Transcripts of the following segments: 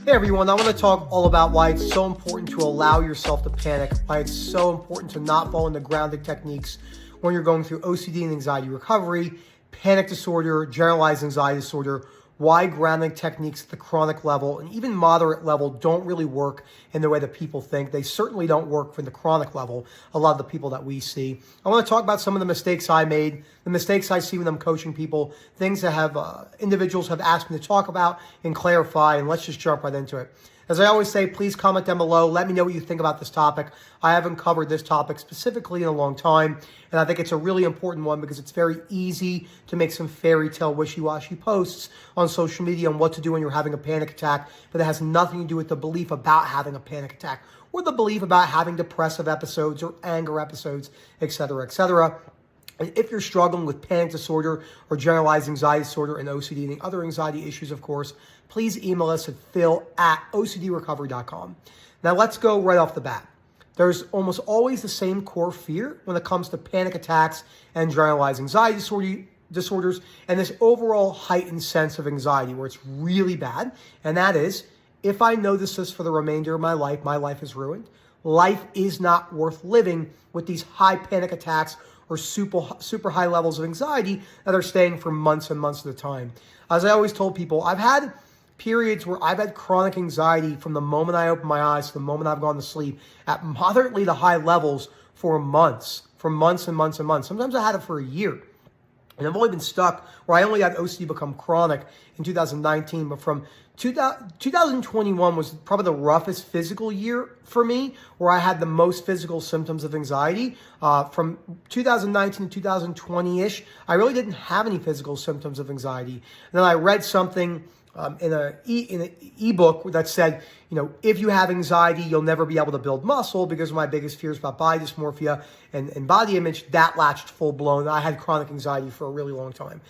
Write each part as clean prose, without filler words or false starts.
Hey everyone, I want to talk all about why it's so important to allow yourself to panic, why it's so important to not fall into grounding techniques when you're going through OCD and anxiety recovery, panic disorder, generalized anxiety disorder, why grounding techniques at the chronic level and even moderate level don't really work in the way that people think. They certainly don't work for the chronic level, a lot of the people that we see. I want to talk about some of the mistakes I made, the mistakes I see when I'm coaching people, things that have individuals have asked me to talk about and clarify, and let's just jump right into it. As I always say, please comment down below. Let me know what you think about this topic. I haven't covered this topic specifically in a long time, and I think it's a really important one because it's very easy to make some fairy tale wishy-washy posts on social media on what to do when you're having a panic attack, but it has nothing to do with the belief about having a panic attack or the belief about having depressive episodes or anger episodes, etc., etc. And if you're struggling with panic disorder or generalized anxiety disorder and OCD and other anxiety issues, of course, please email us at phil@ocdrecovery.com. Now let's go right off the bat. There's almost always the same core fear when it comes to panic attacks and generalized anxiety disorders and this overall heightened sense of anxiety where it's really bad. And that is, if I notice this for the remainder of my life is ruined. Life is not worth living with these high panic attacks or super high levels of anxiety that are staying for months and months at a time. As I always told people, I've had periods where I've had chronic anxiety from the moment I open my eyes to the moment I've gone to sleep at moderately to high levels for months and months and months. Sometimes I had it for a year. And I've only been stuck where I only had OCD become chronic in 2019, but from 2021 was probably the roughest physical year for me, where I had the most physical symptoms of anxiety. From 2019 to 2020-ish, I really didn't have any physical symptoms of anxiety. And then I read something in an ebook that said, if you have anxiety, you'll never be able to build muscle because my biggest fears about body dysmorphia and body image, that latched full blown. I had chronic anxiety for a really long time.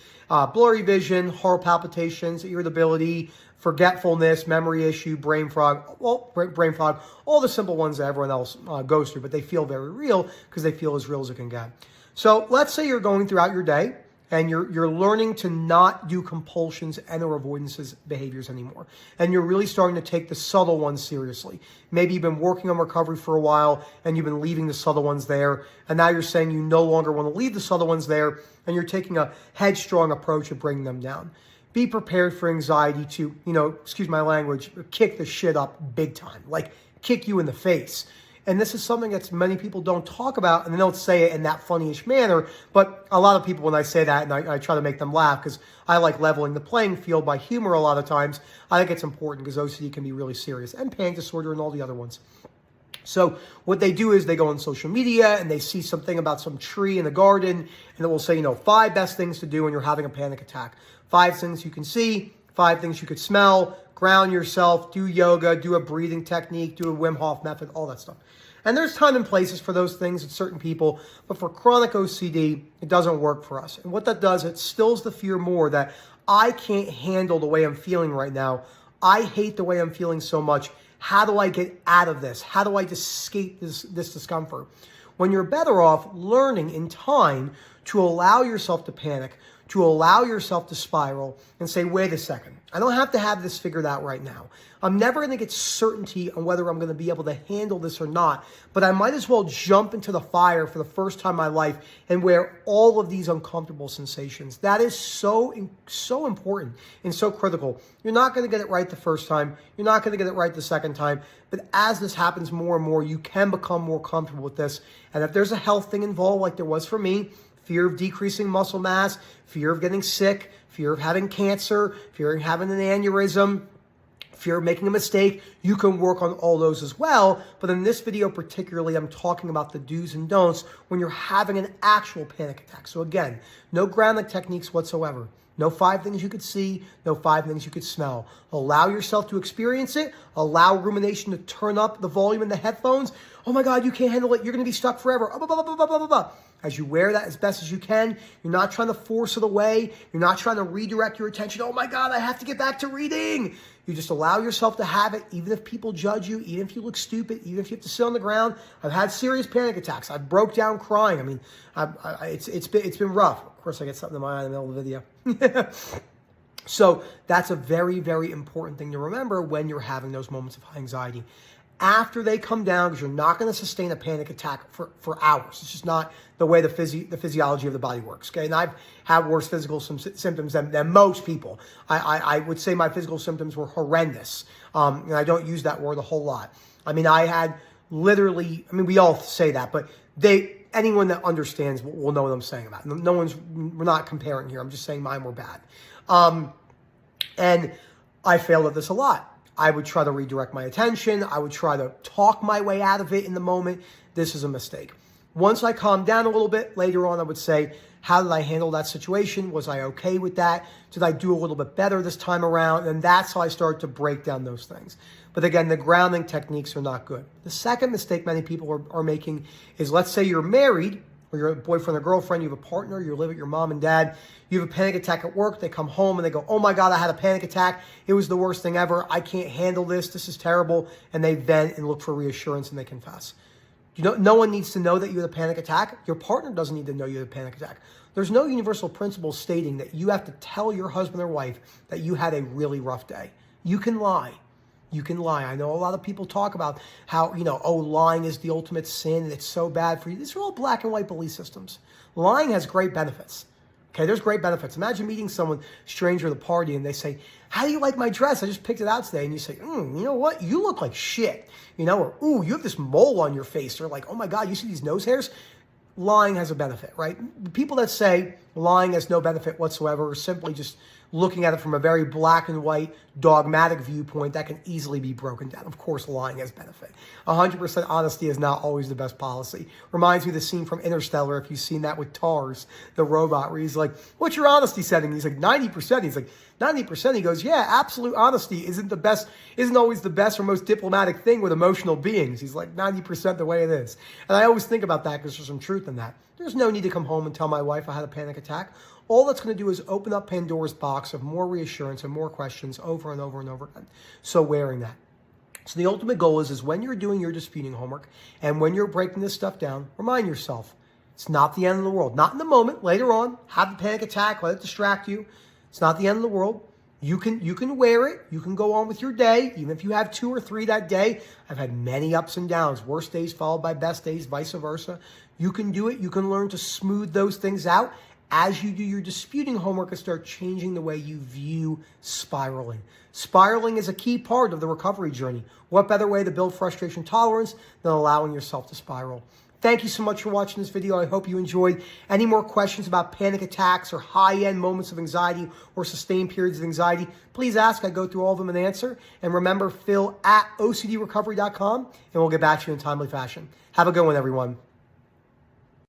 Blurry vision, heart palpitations, irritability, forgetfulness, memory issue, brain fog, all the simple ones that everyone else goes through, but they feel very real because they feel as real as it can get. So let's say you're going throughout your day and you're learning to not do compulsions and or avoidances behaviors anymore. And you're really starting to take the subtle ones seriously. Maybe you've been working on recovery for a while and you've been leaving the subtle ones there. And now you're saying you no longer want to leave the subtle ones there and you're taking a headstrong approach of bringing them down. Be prepared for anxiety to, excuse my language, kick the shit up big time, like kick you in the face. And this is something that many people don't talk about, and they don't say it in that funny-ish manner. But a lot of people, when I say that, and I try to make them laugh because I like leveling the playing field by humor a lot of times, I think it's important because OCD can be really serious, and panic disorder and all the other ones. So what they do is they go on social media and they see something about some tree in the garden, and it will say, 5 best things to do when you're having a panic attack. 5 things you can see, 5 things you could smell, ground yourself, do yoga, do a breathing technique, do a Wim Hof method, all that stuff. And there's time and places for those things in certain people, but for chronic OCD, it doesn't work for us. And what that does, it stills the fear more that I can't handle the way I'm feeling right now. I hate the way I'm feeling so much. How do I get out of this? How do I escape this discomfort? When you're better off learning in time to allow yourself to panic, to allow yourself to spiral and say, wait a second, I don't have to have this figured out right now. I'm never going to get certainty on whether I'm going to be able to handle this or not, but I might as well jump into the fire for the first time in my life and wear all of these uncomfortable sensations. That is so important and so critical. You're not going to get it right the first time. You're not going to get it right the second time. But as this happens more and more, you can become more comfortable with this. And if there's a health thing involved, like there was for me, fear of decreasing muscle mass, fear of getting sick, fear of having cancer, fear of having an aneurysm, fear of making a mistake, you can work on all those as well. But in this video particularly, I'm talking about the do's and don'ts when you're having an actual panic attack. So again, no grounding techniques whatsoever. No 5 things you could see, no 5 things you could smell. Allow yourself to experience it. Allow rumination to turn up the volume in the headphones. Oh my God, you can't handle it. You're going to be stuck forever. Blah, blah, blah, blah, blah, blah, blah. As you wear that as best as you can, you're not trying to force it away. You're not trying to redirect your attention. Oh my God, I have to get back to reading. You just allow yourself to have it, even if people judge you, even if you look stupid, even if you have to sit on the ground. I've had serious panic attacks. I broke down crying. I mean, it's been rough. Of course, I get something in my eye in the middle of the video. So that's a very, very important thing to remember when you're having those moments of high anxiety. After they come down, because you're not going to sustain a panic attack for hours. It's just not the way the physiology of the body works. Okay, and I've had worse physical symptoms than most people. I would say my physical symptoms were horrendous, and I don't use that word a whole lot. I mean, I had literally. I mean, we all say that, but anyone that understands will know what I'm saying about it. We're not comparing here. I'm just saying mine were bad, and I failed at this a lot. I would try to redirect my attention. I would try to talk my way out of it in the moment. This is a mistake. Once I calmed down a little bit, later on I would say, how did I handle that situation? Was I okay with that? Did I do a little bit better this time around? And that's how I start to break down those things. But again, the grounding techniques are not good. The second mistake many people are making is, let's say you're married, or you're a boyfriend or girlfriend, you have a partner, you live with your mom and dad, you have a panic attack at work, they come home and they go, oh my God, I had a panic attack. It was the worst thing ever. I can't handle this. This is terrible. And they vent and look for reassurance and they confess. No one needs to know that you had a panic attack. Your partner doesn't need to know you had a panic attack. There's no universal principle stating that you have to tell your husband or wife that you had a really rough day. You can lie. You can lie. I know a lot of people talk about how, lying is the ultimate sin and it's so bad for you. These are all black and white belief systems. Lying has great benefits. Okay, there's great benefits. Imagine meeting someone, stranger at a party, and they say, how do you like my dress? I just picked it out today. And you say, you know what? You look like shit. Or, ooh, you have this mole on your face. Or like, oh my God, you see these nose hairs? Lying has a benefit, right? The people that say lying has no benefit whatsoever are simply just looking at it from a very black and white dogmatic viewpoint that can easily be broken down. Of course, lying has benefit. 100% honesty is not always the best policy. Reminds me of the scene from Interstellar, if you've seen that with TARS, the robot, where he's like, what's your honesty setting? He's like, 90%. He's like, 90%? He goes, yeah, absolute honesty isn't always the best or most diplomatic thing with emotional beings. He's like, 90% the way it is. And I always think about that because there's some truth in that. There's no need to come home and tell my wife I had a panic attack. All that's going to do is open up Pandora's box of more reassurance and more questions over and over and over again. So wearing that. So the ultimate goal is when you're doing your disputing homework and when you're breaking this stuff down, remind yourself, it's not the end of the world. Not in the moment, later on, have the panic attack, let it distract you. It's not the end of the world. You can wear it. You can go on with your day, even if you have 2 or 3 that day. I've had many ups and downs, worst days followed by best days, vice versa. You can do it. You can learn to smooth those things out as you do your disputing homework and start changing the way you view spiraling. Spiraling is a key part of the recovery journey. What better way to build frustration tolerance than allowing yourself to spiral? Thank you so much for watching this video. I hope you enjoyed. Any more questions about panic attacks or high-end moments of anxiety or sustained periods of anxiety, please ask. I go through all of them and answer. And remember, Phil at OCDrecovery.com, and we'll get back to you in a timely fashion. Have a good one, everyone.